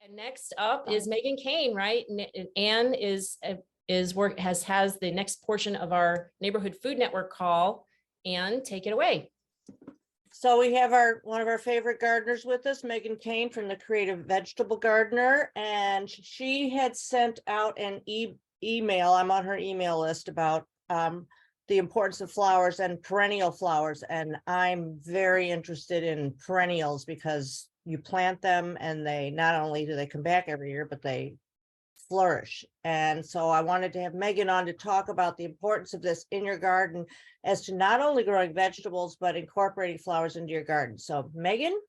And next up is Megan Cain, right? And Anne is has the next portion of our Neighborhood Food Network call. Anne, take it away. So we have one of our favorite gardeners with us, Megan Cain from the Creative Vegetable Gardener, and she had sent out an email. I'm on her email list about the importance of flowers and perennial flowers, and I'm very interested in perennials because you plant them and they not only do they come back every year, but they flourish. And so I wanted to have Megan on to talk about the importance of this in your garden as to not only growing vegetables, but incorporating flowers into your garden. So Megan?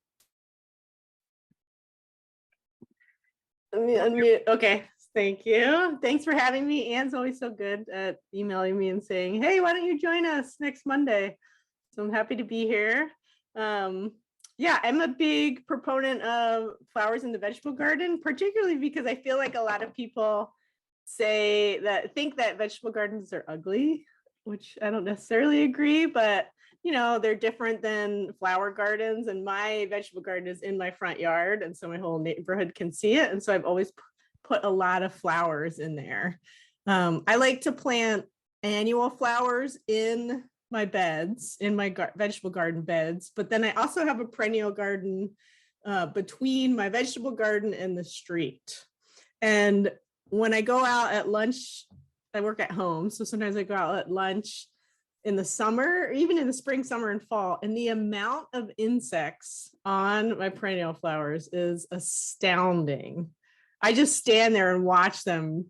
Unmute. Okay, thank you. Thanks for having me. Anne's always so good at emailing me and saying, hey, why don't you join us next Monday? So I'm happy to be here. Yeah, I'm a big proponent of flowers in the vegetable garden, particularly because I feel like a lot of people think that vegetable gardens are ugly, which I don't necessarily agree, but you know, they're different than flower gardens, and my vegetable garden is in my front yard, and so my whole neighborhood can see it. And so I've always put a lot of flowers in there. I like to plant annual flowers in my beds, in my vegetable garden beds, but then I also have a perennial garden between my vegetable garden and the street. And when I go out at lunch, I work at home, so sometimes I go out at lunch in the summer, or even in the spring, summer, and fall, and the amount of insects on my perennial flowers is astounding. I just stand there and watch them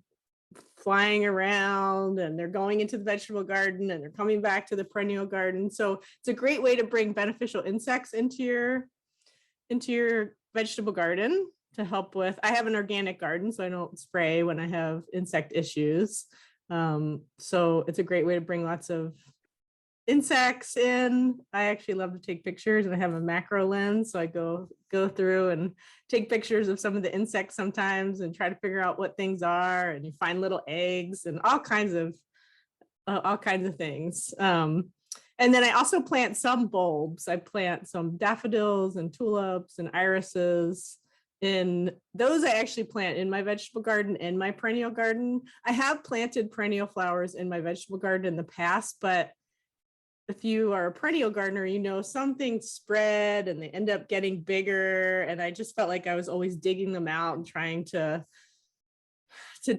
flying around, and they're going into the vegetable garden and they're coming back to the perennial garden. So it's a great way to bring beneficial insects into your vegetable garden to help with. I have an organic garden, so I don't spray when I have insect issues. So it's a great way to bring lots of insects in. I actually love to take pictures, and I have a macro lens, so I go through and take pictures of some of the insects sometimes and try to figure out what things are, and you find little eggs and all kinds of things. And then I also plant some bulbs. I plant some daffodils and tulips and irises. In those, I actually plant in my vegetable garden and my perennial garden. I have planted perennial flowers in my vegetable garden in the past, but if you are a perennial gardener, you know, some things spread and they end up getting bigger. And I just felt like I was always digging them out and trying to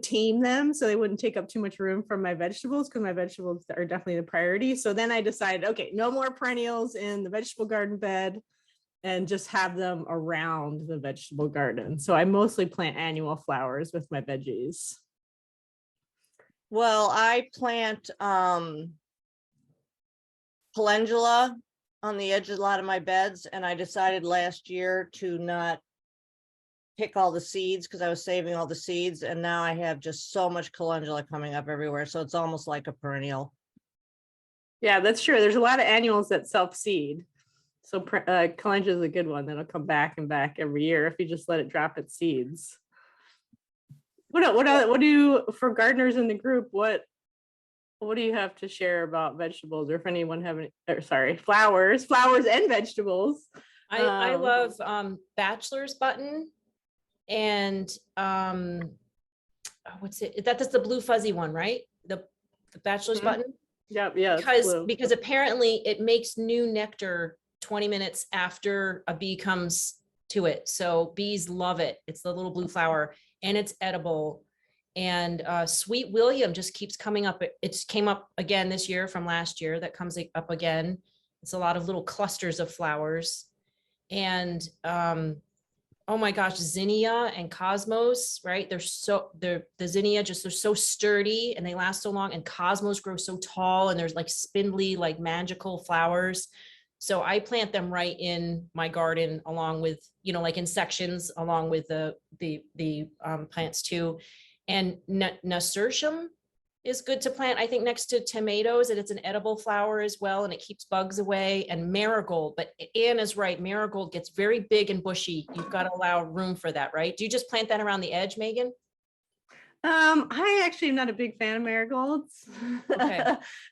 tame them so they wouldn't take up too much room from my vegetables, because my vegetables are definitely the priority. So then I decided, okay, no more perennials in the vegetable garden bed, and just have them around the vegetable garden. So I mostly plant annual flowers with my veggies. Well, I plant calendula on the edge of a lot of my beds, and I decided last year to not pick all the seeds because I was saving all the seeds, and now I have just so much calendula coming up everywhere, so it's almost like a perennial. Yeah, that's true. There's a lot of annuals that self-seed, so calendula is a good one that'll come back and back every year if you just let it drop its seeds. What do for gardeners in the group, what do you have to share about vegetables, or if anyone have any, or sorry, flowers and vegetables? I love bachelor's button, and what's it? That's the blue fuzzy one, right? The bachelor's button. Yeah. Because apparently it makes new nectar 20 minutes after a bee comes to it. So bees love it. It's the little blue flower, and it's edible. And Sweet William just keeps coming up. It came up again this year from last year. That comes up again. It's a lot of little clusters of flowers. And oh my gosh, zinnia and cosmos, right? The zinnia they're so sturdy and they last so long, and cosmos grow so tall, and there's like spindly, like magical flowers. So I plant them right in my garden along with, you know, like in sections along with the plants too. And nasturtium is good to plant, I think, next to tomatoes, and it's an edible flower as well, and it keeps bugs away. And marigold, but Anne is right, marigold gets very big and bushy. You've got to allow room for that, right? Do you just plant that around the edge, Megan? I actually am not a big fan of marigolds. Okay.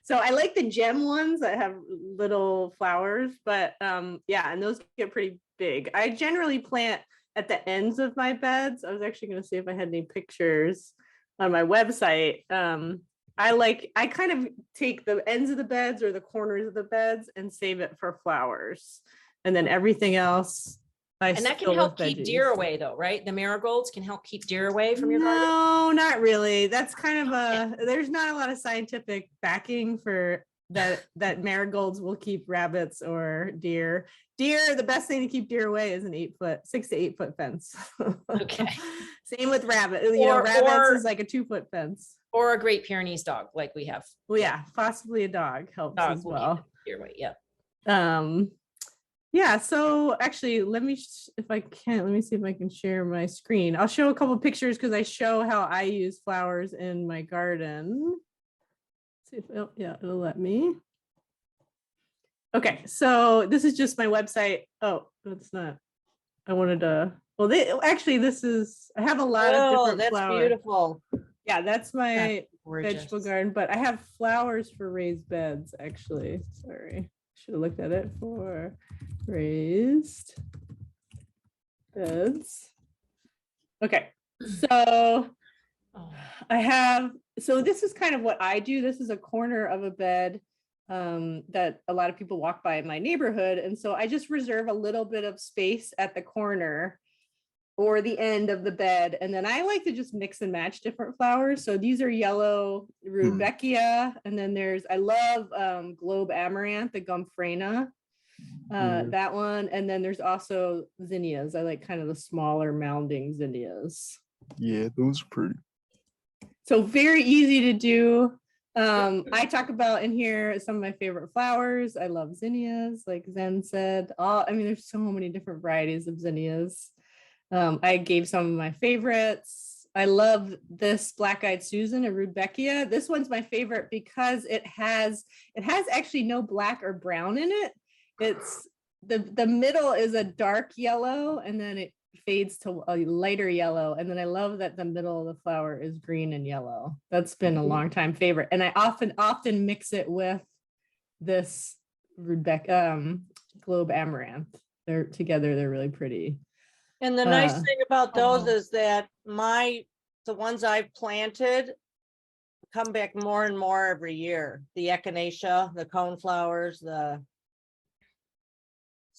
So I like the gem ones that have little flowers, but yeah, and those get pretty big. I generally plant at the ends of my beds. I was actually going to see if I had any pictures on my website. I kind of take the ends of the beds or the corners of the beds and save it for flowers. And then everything else, And that can help keep deer away though, right? The marigolds can help keep deer away from your garden? No, not really. That's kind of there's not a lot of scientific backing for that marigolds will keep rabbits or deer. Deer, the best thing to keep deer away is an 6 to 8 foot fence. Okay. Same with rabbit. Rabbits is like a 2-foot fence. Or a Great Pyrenees dog like we have. Well, yeah, possibly a dog helps as well. Deer away, yeah. Yeah, so actually, let me see if I can share my screen. I'll show a couple pictures because I show how I use flowers in my garden. See if it'll let me. Okay, so this is just my website. Oh, it's not. I wanted to. Well, I have a lot of different that's flowers. Beautiful. Yeah, that's my Gorgeous. vegetable garden, but I have flowers for raised beds. Actually, sorry, should have looked at it for raised beds. Okay, so so this is kind of what I do. This is a corner of a bed that a lot of people walk by in my neighborhood. And so I just reserve a little bit of space at the corner or the end of the bed. And then I like to just mix and match different flowers. So these are yellow rudbeckia. And then I love globe amaranth, the Gumfrena, that one. And then there's also zinnias. I like kind of the smaller mounding zinnias. Yeah, those are pretty. So very easy to do. I talk about in here some of my favorite flowers. I love zinnias, like Zen said. There's so many different varieties of zinnias. I gave some of my favorites. I love this black-eyed Susan, a rudbeckia. This one's my favorite because it has actually no black or brown in it. It's the middle is a dark yellow, and then it fades to a lighter yellow, and then I love that the middle of the flower is green and yellow. That's been a long time favorite, and I often mix it with this globe amaranth. They're really pretty. And the nice thing about those is that the ones I've planted come back more and more every year. The echinacea, the coneflowers,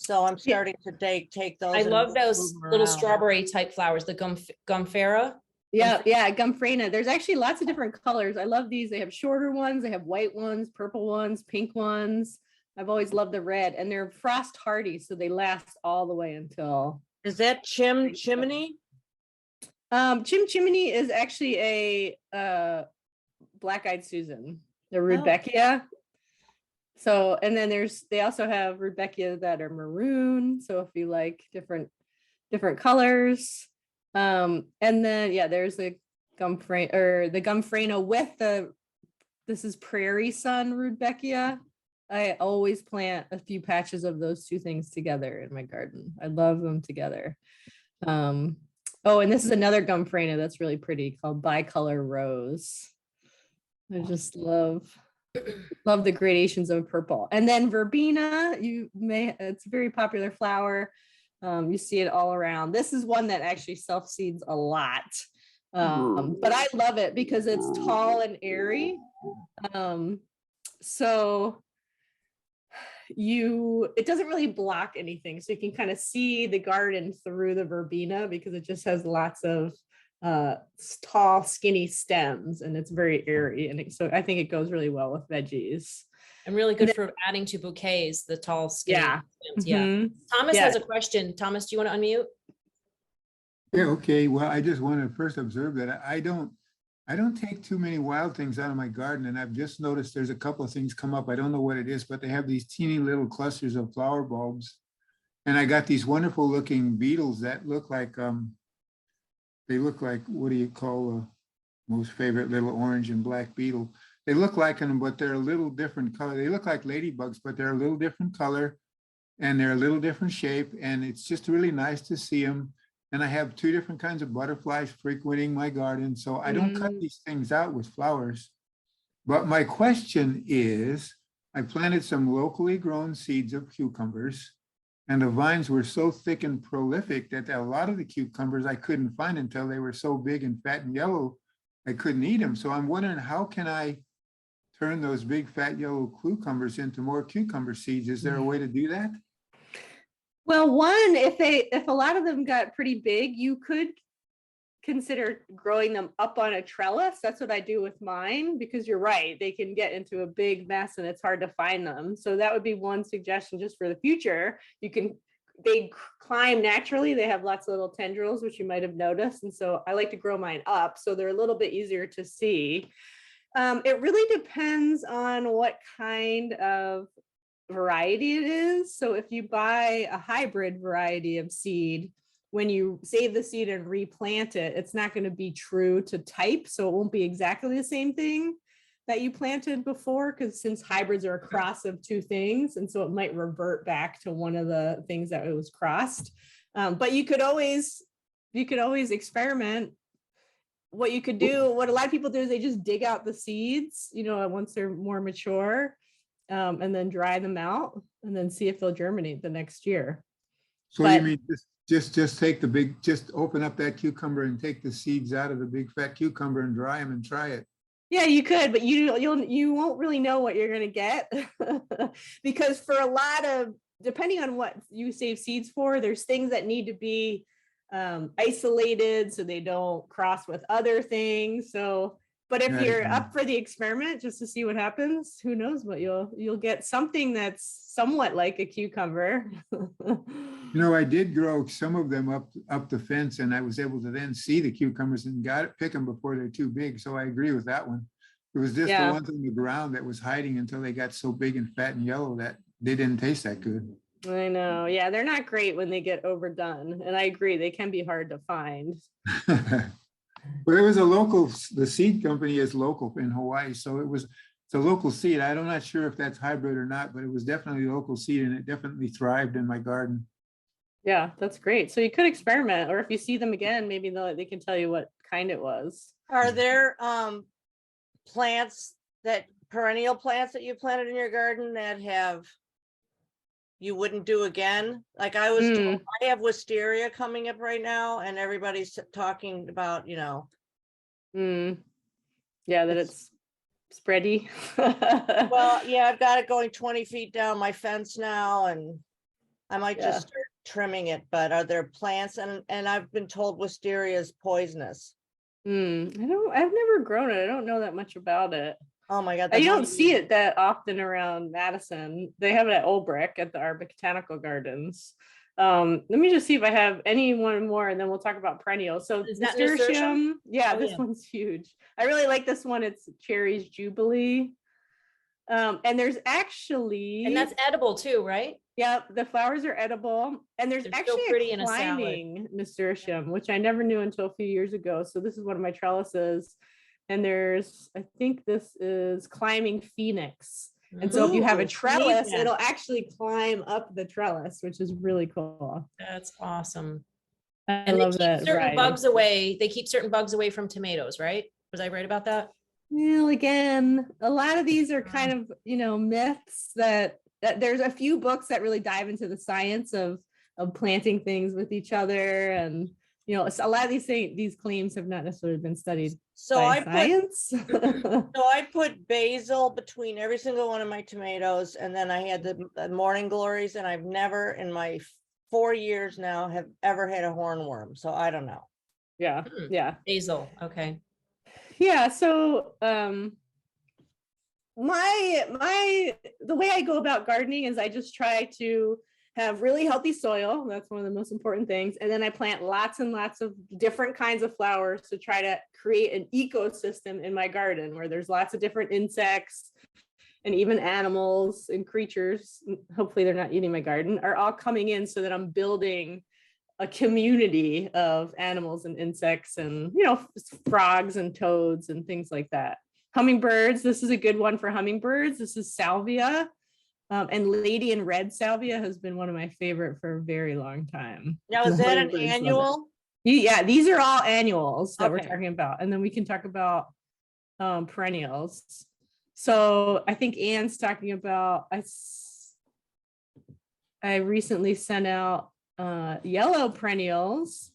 so I'm starting to take those. I love those little strawberry type flowers, the gumfera. Yeah, Gumfrena. There's actually lots of different colors. I love these. They have shorter ones, they have white ones, purple ones, pink ones. I've always loved the red, and they're frost hardy, so they last all the way until. Is that chimney? Chimney is actually a black-eyed Susan, the rudbeckia. So, and then they also have rudbeckia that are maroon. So if you like different colors, and then there's the Gumfrena with this is Prairie Sun rudbeckia. I always plant a few patches of those two things together in my garden. I love them together. And this is another Gumfrena that's really pretty called Bicolor Rose. I just love the gradations of purple. And then verbena, it's a very popular flower. You see it all around. This is one that actually self-seeds a lot. But I love it because it's tall and airy. So it doesn't really block anything. So you can kind of see the garden through the verbena because it just has lots of tall, skinny stems, and it's very airy. And so I think it goes really well with veggies. And really good for adding to bouquets, the tall skinny stems. Yeah. Mm-hmm. Thomas has a question. Thomas, do you want to unmute? Yeah, okay. Well, I just want to first observe that I don't take too many wild things out of my garden, and I've just noticed there's a couple of things come up. I don't know what it is, but they have these teeny little clusters of flower bulbs. And I got these wonderful looking beetles that look like, what do you call the most favorite little orange and black beetle? They look like them, but they're a little different color. They look like ladybugs, but they're a little different color, and they're a little different shape. And it's just really nice to see them. And I have 2 different kinds of butterflies frequenting my garden. So I don't cut these things out with flowers. But my question is, I planted some locally grown seeds of cucumbers, And the vines were so thick and prolific that a lot of the cucumbers I couldn't find until they were so big and fat and yellow, I couldn't eat them. So I'm wondering, how can I turn those big fat yellow cucumbers into more cucumber seeds? Is there a way to do that? Well, one, if a lot of them got pretty big, you could consider growing them up on a trellis. That's what I do with mine, because you're right, they can get into a big mess and it's hard to find them. So that would be one suggestion just for the future. They climb naturally. They have lots of little tendrils, which you might have noticed. And so I like to grow mine up so they're a little bit easier to see. It really depends on what kind of variety it is. So if you buy a hybrid variety of seed, when you save the seed and replant it, it's not going to be true to type. So it won't be exactly the same thing that you planted before, because since hybrids are a cross of two things, and so it might revert back to one of the things that it was crossed. But you could always experiment. What you could do, what a lot of people do, is they just dig out the seeds, once they're more mature, and then dry them out and then see if they'll germinate the next year. So you mean just take just open up that cucumber and take the seeds out of the big fat cucumber and dry them and try it? Yeah, you could, but you won't really know what you're going to get because for a lot of, depending on what you save seeds for, there's things that need to be isolated so they don't cross with other things. So, but if you're up for the experiment just to see what happens, who knows what you'll get, something that's somewhat like a cucumber. I did grow some of them up the fence, and I was able to then see the cucumbers and pick them before they're too big. So I agree with that one. It was just the ones on the ground that was hiding until they got so big and fat and yellow that they didn't taste that good. I know. Yeah, they're not great when they get overdone. And I agree, they can be hard to find. But it was the seed company is local in Hawaii. So it's a local seed. I'm not sure if that's hybrid or not, but it was definitely a local seed, and it definitely thrived in my garden. Yeah, that's great. So you could experiment, or if you see them again, maybe they can tell you what kind it was. Are there perennial plants that you planted in your garden that you wouldn't do again? Like I was told, I have wisteria coming up right now, and everybody's talking about, yeah, that it's spready. Well, yeah, I've got it going 20 feet down my fence now, and I might just start trimming it. But are there plants? And I've been told wisteria is poisonous. I've never grown it. I don't know that much about it. Oh my God. You don't see it that often around Madison. They have it at Old Brick at our botanical gardens. Let me just see if I have any one more, and then we'll talk about perennials. So nasturtium, this one's huge. I really like this one. It's Cherry's Jubilee. And there's actually, and that's edible too, right? Yeah, the flowers are edible, and there's actually a climbing nasturtium, which I never knew until a few years ago. So this is one of my trellises, and I think this is climbing phoenix. And so if you have a trellis, it'll actually climb up the trellis, which is really cool. That's awesome. And they keep certain bugs away. They keep certain bugs away from tomatoes, right? Was I right about that? Well, again, a lot of these are kind of, myths that there's a few books that really dive into the science of planting things with each other. And, a lot of these claims have not necessarily been studied by science. So I put basil between every single one of my tomatoes. And then I had the morning glories, and I've never in my 4 years now have ever had a hornworm. So I don't know. Yeah. Yeah. Basil. Okay. Yeah. So, the way I go about gardening is I just try to have really healthy soil. That's one of the most important things. And then I plant lots and lots of different kinds of flowers to try to create an ecosystem in my garden where there's lots of different insects and even animals and creatures. Hopefully they're not eating my garden, are all coming in, so that I'm building a community of animals and insects and, frogs and toads and things like that. Hummingbirds, this is a good one for hummingbirds. This is salvia. And Lady in Red salvia has been one of my favorite for a very long time. Now, is that an annual? Yeah, these are all annuals that we're talking about. And then we can talk about perennials. So I think Anne's talking about, I recently sent out yellow perennials.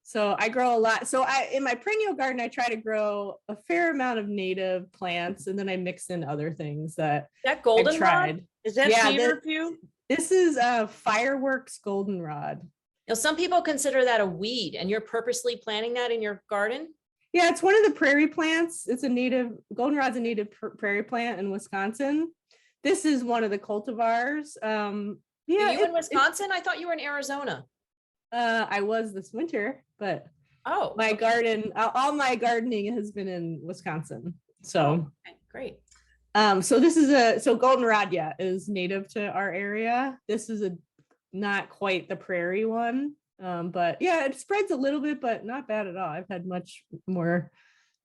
So I grow a lot. So in my perennial garden, I try to grow a fair amount of native plants, and then I mix in other things that That I've goldenrod? tried. Is that Yeah, feverfew? This is a fireworks goldenrod. Now, some people consider that a weed, and you're purposely planting that in your garden? Yeah, it's one of the prairie plants. It's a native, goldenrod's a native prairie plant in Wisconsin. This is one of the cultivars. Are Yeah, you in Wisconsin? I thought you were in Arizona. I was this winter, but Oh, my okay. garden, all my gardening has been in Wisconsin. So, Okay, great. so this is goldenrod, yeah, is native to our area. This is not quite the prairie one. But yeah, it spreads a little bit, but not bad at all. I've had much more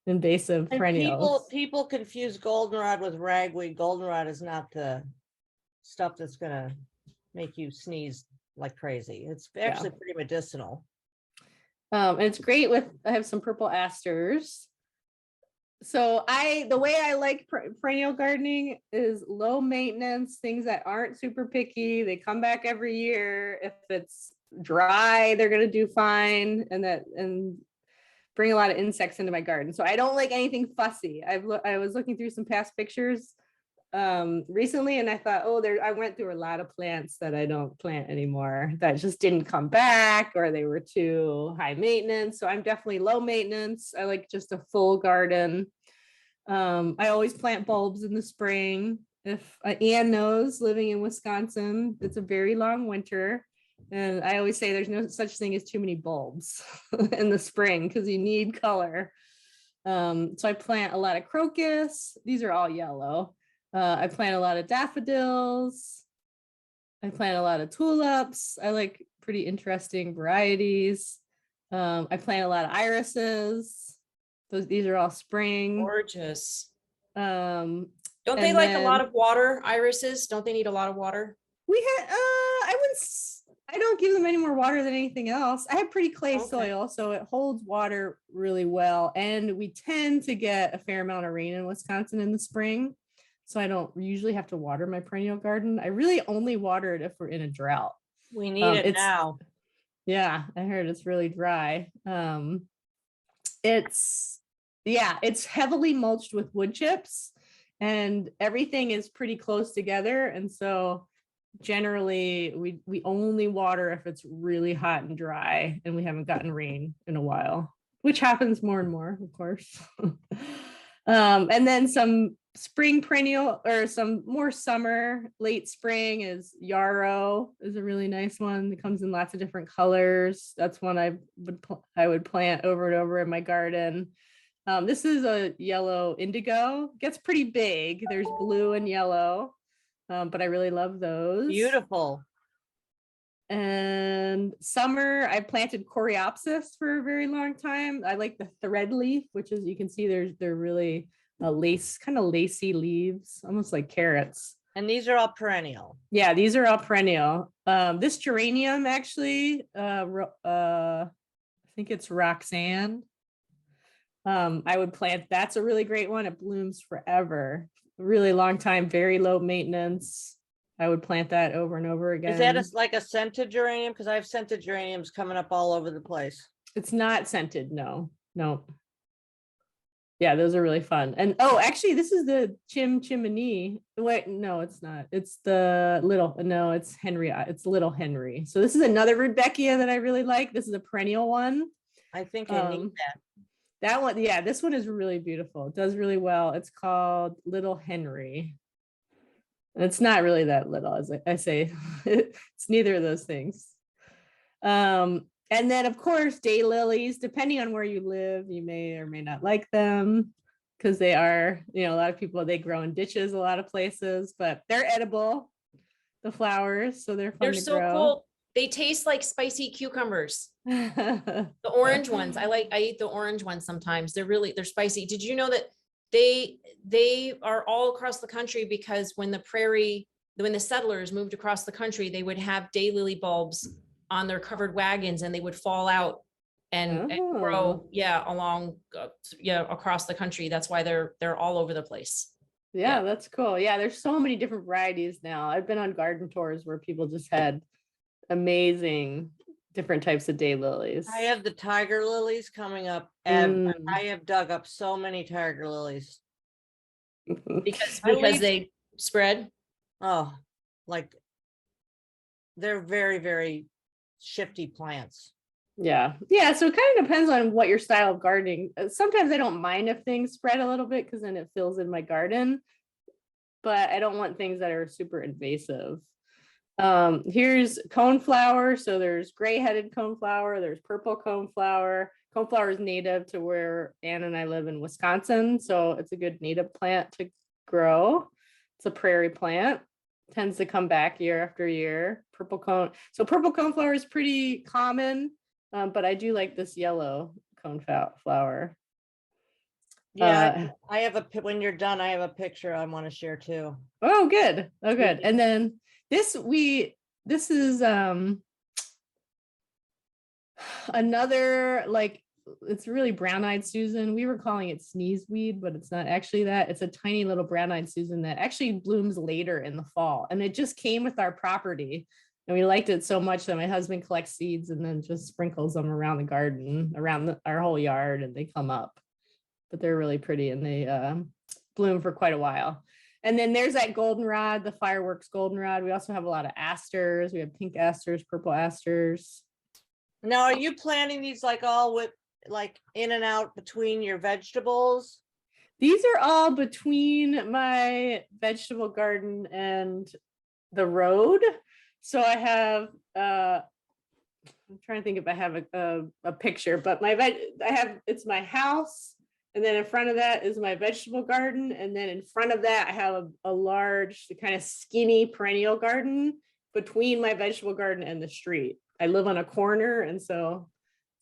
invasive And perennials. people confuse goldenrod with ragweed. Goldenrod is not the stuff that's gonna make you sneeze like crazy. It's actually pretty medicinal. And it's great with, I have some purple asters. So the way I like perennial gardening is low maintenance, things that aren't super picky. They come back every year. If it's dry, they're gonna do fine, and bring a lot of insects into my garden. So I don't like anything fussy. I was looking through some past pictures recently, and I thought, I went through a lot of plants that I don't plant anymore that just didn't come back, or they were too high maintenance. So I'm definitely low maintenance. I like just a full garden. I always plant bulbs in the spring. If Ann knows, living in Wisconsin, it's a very long winter. And I always say there's no such thing as too many bulbs in the spring because you need color. So I plant a lot of crocus. These are all yellow. I plant a lot of daffodils. I plant a lot of tulips. I like pretty interesting varieties. I plant a lot of irises. These are all spring. Gorgeous. Um, Don't they like a lot of water, irises? Don't they need a lot of water? I don't give them any more water than anything else. I have pretty clay Okay. soil, so it holds water really well. And we tend to get a fair amount of rain in Wisconsin in the spring. So I don't usually have to water my perennial garden. I really only water it if we're in a drought. We need it now. Yeah, I heard it's really dry. It's heavily mulched with wood chips, and everything is pretty close together. And so generally we only water if it's really hot and dry and we haven't gotten rain in a while, which happens more and more, of course. And then some spring perennial, or some more summer, late spring, is yarrow is a really nice one. It comes in lots of different colors. That's one I would plant over and over in my garden. This is a yellow indigo. Gets pretty big. There's blue and yellow. But I really love those. Beautiful. And summer, I planted coreopsis for a very long time. I like the thread leaf, which is, you can see they're really kind of lacy leaves, almost like carrots. And these are all perennial. Yeah, these are all perennial. This geranium actually, I think it's Roxanne. I would plant, that's a really great one. It blooms forever. Really long time, very low maintenance. I would plant that over and over again. Is that like a scented geranium? Because I have scented geraniums coming up all over the place. It's not scented. No. Yeah, those are really fun. And actually, this is the chimney. Wait, no, it's not. It's it's Henry. It's Little Henry. So this is another Rudbeckia that I really like. This is a perennial one. I think I need that. That one, yeah, this one is really beautiful. It does really well. It's called Little Henry. It's not really that little, as I say. It's neither of those things. And then, of course, daylilies. Depending on where you live, you may or may not like them, because they are, a lot of people, they grow in ditches a lot of places, but they're edible, the flowers, so they're fun to so grow. cool. They taste like spicy cucumbers. The orange ones, I eat the orange ones sometimes. They're spicy. Did you know that they are all across the country, because when the settlers moved across the country, they would have daylily bulbs on their covered wagons, and they would fall out and grow, along, across the country. That's why they're all over the place. Yeah, that's cool. Yeah, there's so many different varieties now. I've been on garden tours where people just had amazing different types of daylilies. I have the tiger lilies coming up, and Mm. I have dug up so many tiger lilies. Because I leave- they spread. Oh, like they're very, very shifty plants. Yeah. Yeah. So it kind of depends on what your style of gardening. Sometimes I don't mind if things spread a little bit because then it fills in my garden, but I don't want things that are super invasive. Here's coneflower. So there's gray-headed coneflower, there's purple coneflower. Coneflower is native to where Ann and I live in Wisconsin. So it's a good native plant to grow. It's a prairie plant, tends to come back year after year. Purple coneflower is pretty common, but I do like this yellow coneflower. Yeah, I have when you're done, I have a picture I want to share too. Oh, good. Oh, good. And then this is another, like, it's really brown-eyed Susan. We were calling it sneezeweed, but it's not actually that. It's a tiny little brown-eyed Susan that actually blooms later in the fall. And it just came with our property. And we liked it so much that my husband collects seeds and then just sprinkles them around the garden, around our whole yard, and they come up. But they're really pretty and they bloom for quite a while. And then there's that goldenrod, the fireworks goldenrod. We also have a lot of asters. We have pink asters, purple asters. Now, are you planting these like all with like in and out between your vegetables? These are all between my vegetable garden and the road. So I have, I'm trying to think if I have a picture, but it's my house. And then in front of that is my vegetable garden. And then in front of that, I have a large kind of skinny perennial garden between my vegetable garden and the street. I live on a corner. And so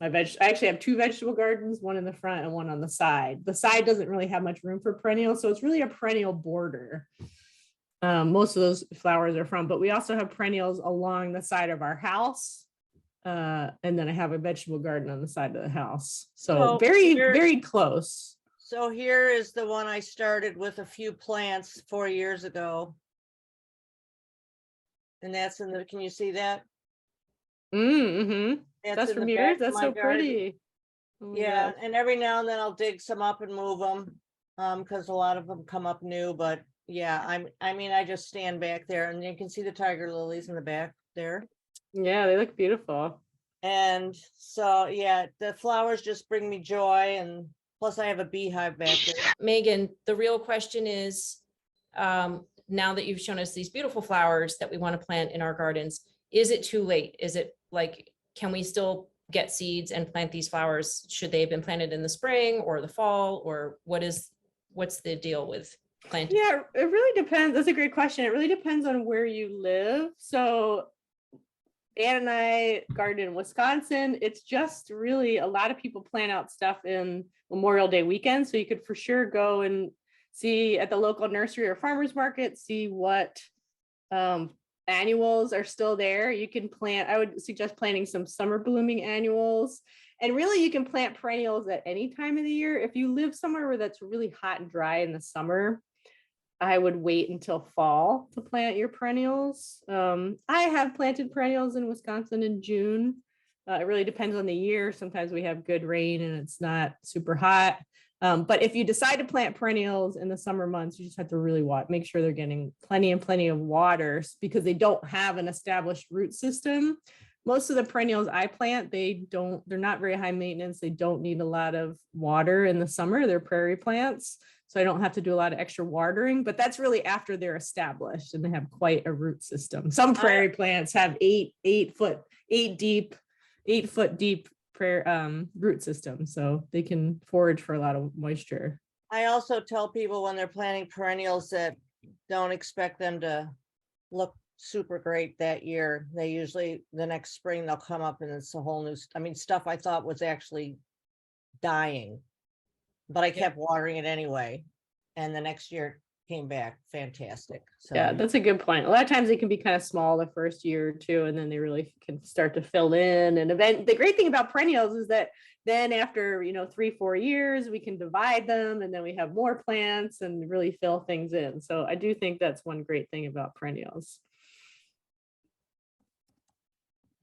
I actually have two vegetable gardens, one in the front and one on the side. The side doesn't really have much room for perennials. So it's really a perennial border. Most of those flowers are from, but we also have perennials along the side of our house. And then I have a vegetable garden on the side of the house. So very close. So here is the one I started with a few plants 4 years ago. And that's can you see that? Mm-hmm. That's from yours? That's so pretty. Oh, yeah, God. And every now and then I'll dig some up and move them because a lot of them come up new. But yeah, I just stand back there and you can see the tiger lilies in the back there. Yeah, they look beautiful. And so, yeah, the flowers just bring me joy. And plus I have a beehive back there. Megan, the real question is, now that you've shown us these beautiful flowers that we want to plant in our gardens, is it too late? Is it like, can we still get seeds and plant these flowers? Should they have been planted in the spring or the fall, or what's the deal with planting? Yeah, it really depends. That's a great question. It really depends on where you live. So Ann and I garden in Wisconsin. It's just really a lot of people plant out stuff in Memorial Day weekend. So you could for sure go and see at the local nursery or farmers market, see what annuals are still there. You can plant, I would suggest planting some summer blooming annuals. And really you can plant perennials at any time of the year. If you live somewhere where that's really hot and dry in the summer, I would wait until fall to plant your perennials. I have planted perennials in Wisconsin in June. It really depends on the year. Sometimes we have good rain and it's not super hot. But if you decide to plant perennials in the summer months, you just have to really make sure they're getting plenty of water because they don't have an established root system. Most of the perennials I plant, they're not very high maintenance. They don't need a lot of water in the summer. They're prairie plants. So I don't have to do a lot of extra watering, but that's really after they're established and they have quite a root system. Some prairie plants have 8 foot deep root system, so they can forage for a lot of moisture. I also tell people when they're planting perennials that don't expect them to look super great that year. They usually the next spring they'll come up and it's a whole new stuff I thought was actually dying, but I kept watering it anyway, and the next year came back fantastic. So Yeah, that's a good point. A lot of times they can be kind of small the first year or two, and then they really can start to fill in. And the great thing about perennials is that then after 3-4 years, we can divide them, and then we have more plants and really fill things in. So I do think that's one great thing about perennials.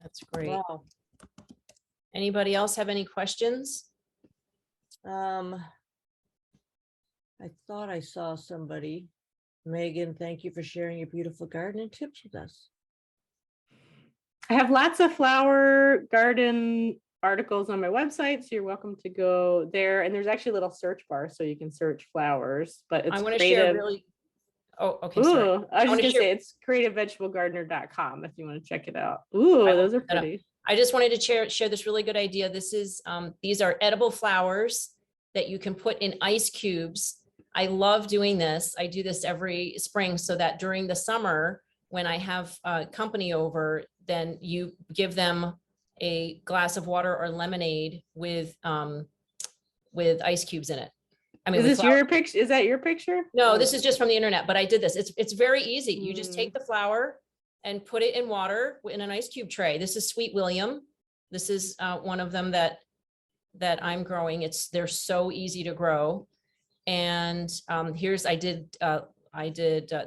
That's great. wow. Anybody else have any questions? I thought I saw somebody. Megan, thank you for sharing your beautiful gardening tips with us. I have lots of flower garden articles on my website, so you're welcome to go there. And there's actually a little search bar so you can search flowers, but it's I want to share creative. really. Oh, okay. Sorry. Ooh, I was wanna just gonna say it's creativevegetablegardener.com if you want to check it out. Ooh, I will those are look that up. pretty. I just wanted to share this really good idea. This is, these are edible flowers that you can put in ice cubes. I love doing this. I do this every spring so that during the summer, when I have company over, then you give them a glass of water or lemonade with ice cubes in it. I mean, Is with this your picture? Is that your picture? No, this is just from the internet, but I did this. It's very easy. You just Mm. take the flower and put it in water in an ice cube tray. This is Sweet William. This is one of them that I'm growing. They're so easy to grow. And I did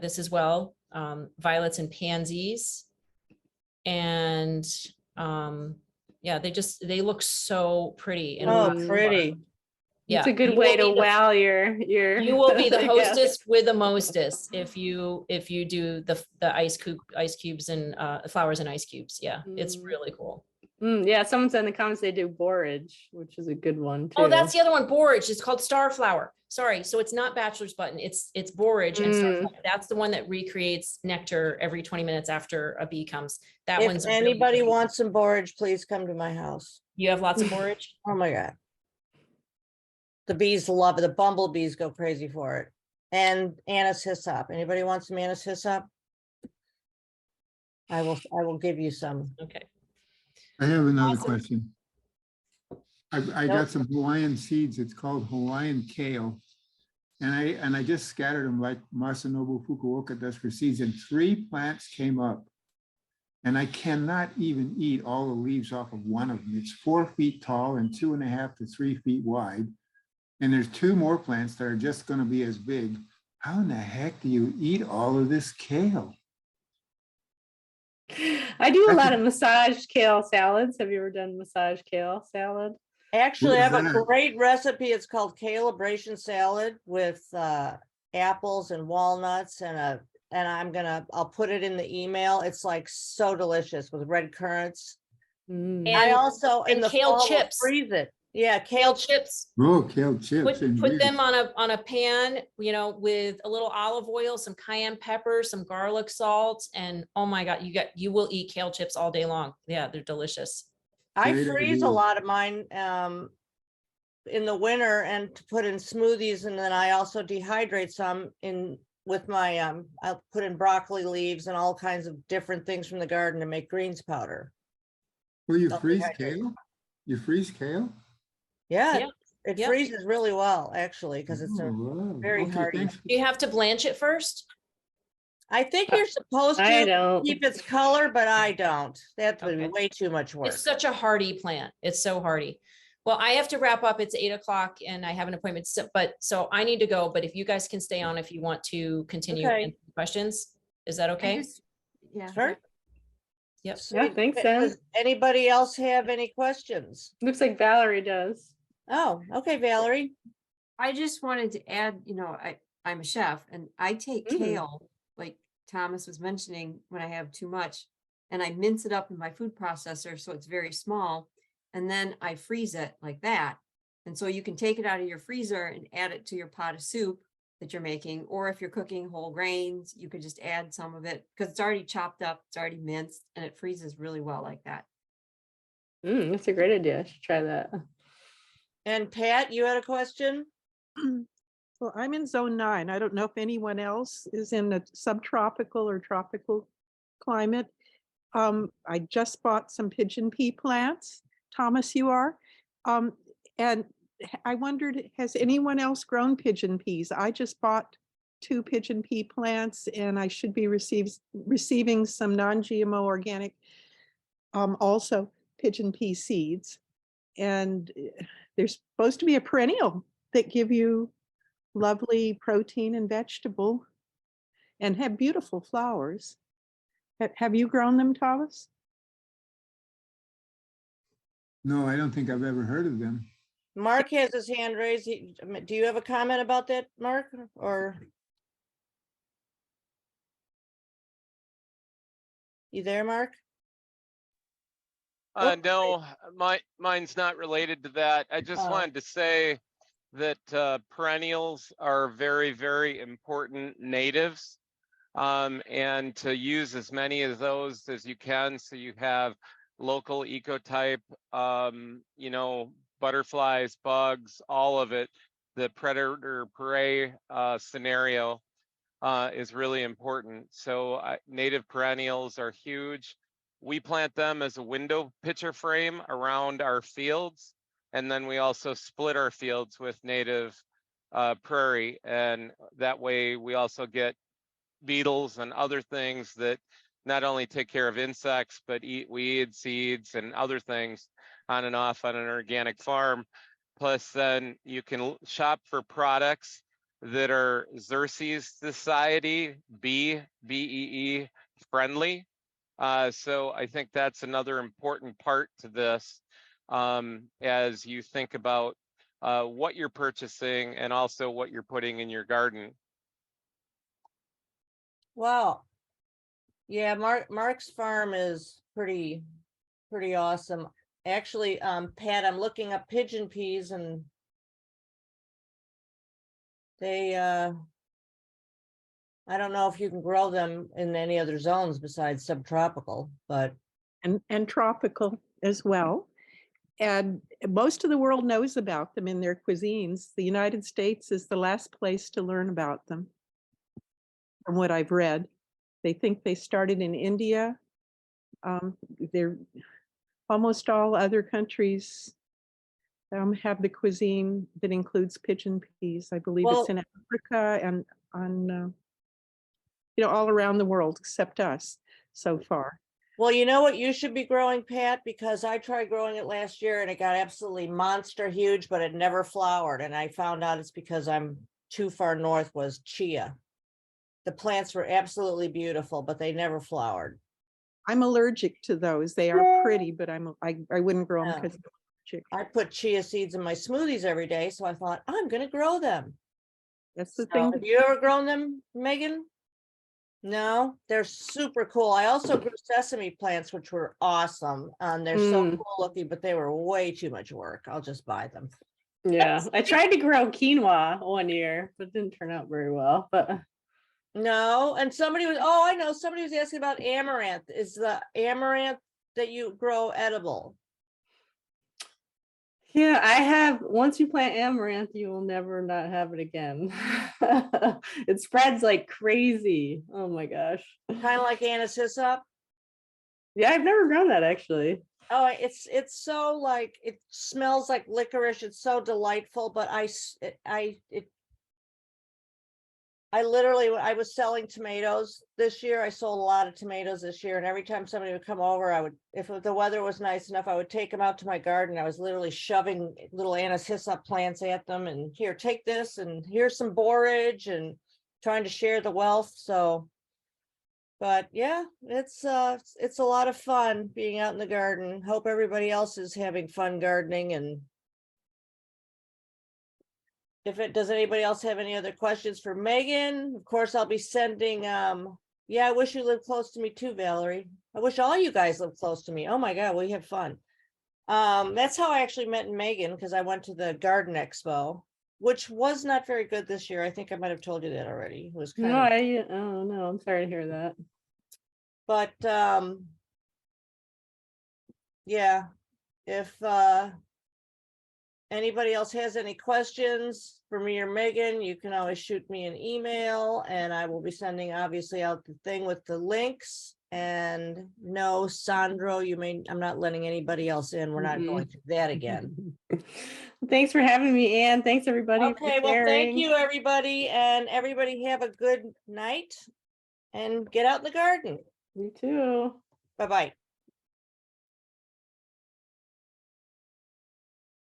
this as well. Violets and pansies. And yeah, they look so pretty. In a Oh, glass of water. pretty. Yeah, It's a good you way will to be wow your. You will be the Yeah. hostess with the mostest if you do the ice cubes and flowers and ice cubes. Yeah, it's Mm. really cool. Yeah, someone said in the comments they do borage, which is a good one too. Oh, that's the other one, borage. It's called starflower. Sorry, so it's not bachelor's button. It's borage and starflower. That's the one that recreates nectar every 20 minutes after a bee comes. That If one's really anybody pretty. wants some borage, please come to my house. You have lots of borage. Oh my God. The bees love it. The bumblebees go crazy for it. And anise hyssop. Anybody want some anise hyssop? I will give you some. Okay. I have another Awesome. question. I got some Hawaiian seeds. It's called Hawaiian kale. And I just scattered them like Masanobu Fukuoka does for seeds, and 3 plants came up. And I cannot even eat all the leaves off of one of them. It's 4 feet tall and 2.5 to 3 feet wide. And there's 2 more plants that are just going to be as big. How in the heck do you eat all of this kale? I do a lot of massage kale salads. Have you ever done massage kale salad? Actually, I What have is a that? great recipe. It's called calibration salad with apples and walnuts and I'll put it in the email. It's like so delicious with red currants. Mm. I And also in and the kale fall will chips. freeze it. Yeah, Kale kale chips. Oh, kale chips. Put them on a pan, with a little olive oil, some cayenne pepper, some garlic salt, and oh my God, you will eat kale chips all day long. Yeah, they're delicious. I Great freeze a idea. lot of mine in the winter and to put in smoothies, and then I also dehydrate some in with my I'll put in broccoli leaves and all kinds of different things from the garden to make greens powder. Well, you Don't freeze dehydrate. kale? You freeze kale? Yeah, Yeah, it yeah. freezes really well actually because it's Oh, a wow. very Okay, hardy. thanks. Do you have to blanch it first? I think you're supposed I to don't. keep its color, but I don't. That would be Okay. way too much work. It's such a hardy plant. It's so hardy. Well, I have to wrap up. It's 8 o'clock and I have an appointment. So I need to go, but if you guys can stay on, if you want to continue Okay. answering questions, is that okay? Yeah. Sure. Yep. Yeah, thanks, Sam. Does anybody else have any questions? Looks like Valerie does. Oh, okay, Valerie. I just wanted to add, I'm a chef and I take Mm. kale, like Thomas was mentioning, when I have too much, and I mince it up in my food processor so it's very small, and then I freeze it like that. And so you can take it out of your freezer and add it to your pot of soup that you're making, or if you're cooking whole grains, you could just add some of it because it's already chopped up, it's already minced, and it freezes really well like that. That's a great idea. I should try that. And Pat, you had a question? Well, I'm in zone 9. I don't know if anyone else is in a subtropical or tropical climate. I just bought some pigeon pea plants. Thomas, you are. And I wondered, has anyone else grown pigeon peas? I just bought 2 pigeon pea plants, and I should be receiving some non-GMO organic, also pigeon pea seeds. And there's supposed to be a perennial that give you lovely protein and vegetable and have beautiful flowers. Have you grown them, Thomas? No, I don't think I've ever heard of them. Mark has his hand raised. Do you have a comment about that, Mark? Or? You there, Mark? Oh, No, mine's not related to that. I just Oh. wanted to say that perennials are very, very important natives. And to use as many of those as you can, so you have local ecotype, you know, butterflies, bugs, all of it. The predator prey scenario is really important. So native perennials are huge. We plant them as a window pitcher frame around our fields. And then we also split our fields with native prairie. And that way we also get beetles and other things that not only take care of insects, but eat weeds, seeds, and other things on and off on an organic farm. Plus, then you can shop for products that are Xerces Society BEE friendly. So I think that's another important part to this as you think about what you're purchasing and also what you're putting in your garden. Wow. Yeah, Mark's farm is pretty awesome. Actually, Pat, I'm looking up pigeon peas and they I don't know if you can grow them in any other zones besides subtropical, but And tropical as well. And most of the world knows about them in their cuisines. The United States is the last place to learn about them, from what I've read. They think they started in India. They're almost all other countries have the cuisine that includes pigeon peas. I believe Well- it's in Africa and on, you know, all around the world except us so far. well, you know what you should be growing, Pat, because I tried growing it last year and it got absolutely monster huge, but it never flowered. And I found out it's because I'm too far north, was chia. The plants were absolutely beautiful, but they never flowered. I'm allergic to those. They are pretty, but I wouldn't grow them Yeah. because I'm allergic. I put chia seeds in my smoothies every day, so I thought I'm gonna grow them. That's the So, thing. have you ever grown them, Megan? No, they're super cool. I also grew sesame plants, which were awesome. They're so Mm. cool looking, but they were way too much work. I'll just buy them. Yeah, I tried to grow quinoa one year, but it didn't turn out very well. But No, and somebody was, oh, I know, somebody was asking about amaranth. Is the amaranth that you grow edible? yeah, I have, once you plant amaranth, you will never not have it again. It spreads like crazy. Oh my gosh. Kind of like anise hyssop? Yeah, I've never grown that actually. Oh, it's so like, it smells like licorice. It's so delightful, but I literally, when I was selling tomatoes this year, I sold a lot of tomatoes this year. And every time somebody would come over, I would, if the weather was nice enough, I would take them out to my garden. I was literally shoving little anise hyssop plants at them and here, take this and here's some borage and trying to share the wealth. So, but yeah, it's a lot of fun being out in the garden. Hope everybody else is having fun gardening. And does anybody else have any other questions for Megan? Of course, I'll be sending, yeah, I wish you lived close to me too, Valerie. I wish all you guys lived close to me. Oh my God, we have fun. That's how I actually met Megan, because I went to the garden expo, which was not very good this year. I think I might have told you that already. It was kind No, of, oh no, I'm sorry to hear that. but yeah, if anybody else has any questions for me or Megan, you can always shoot me an email and I will be sending obviously out the thing with the links. And no, Sandro, I'm not letting anybody else in. We're not going through that again. Thanks for having me, Anne. Thanks, everybody. for Okay, well, thank sharing. you, everybody, and everybody have a good night and get out in the garden. You too. Bye-bye.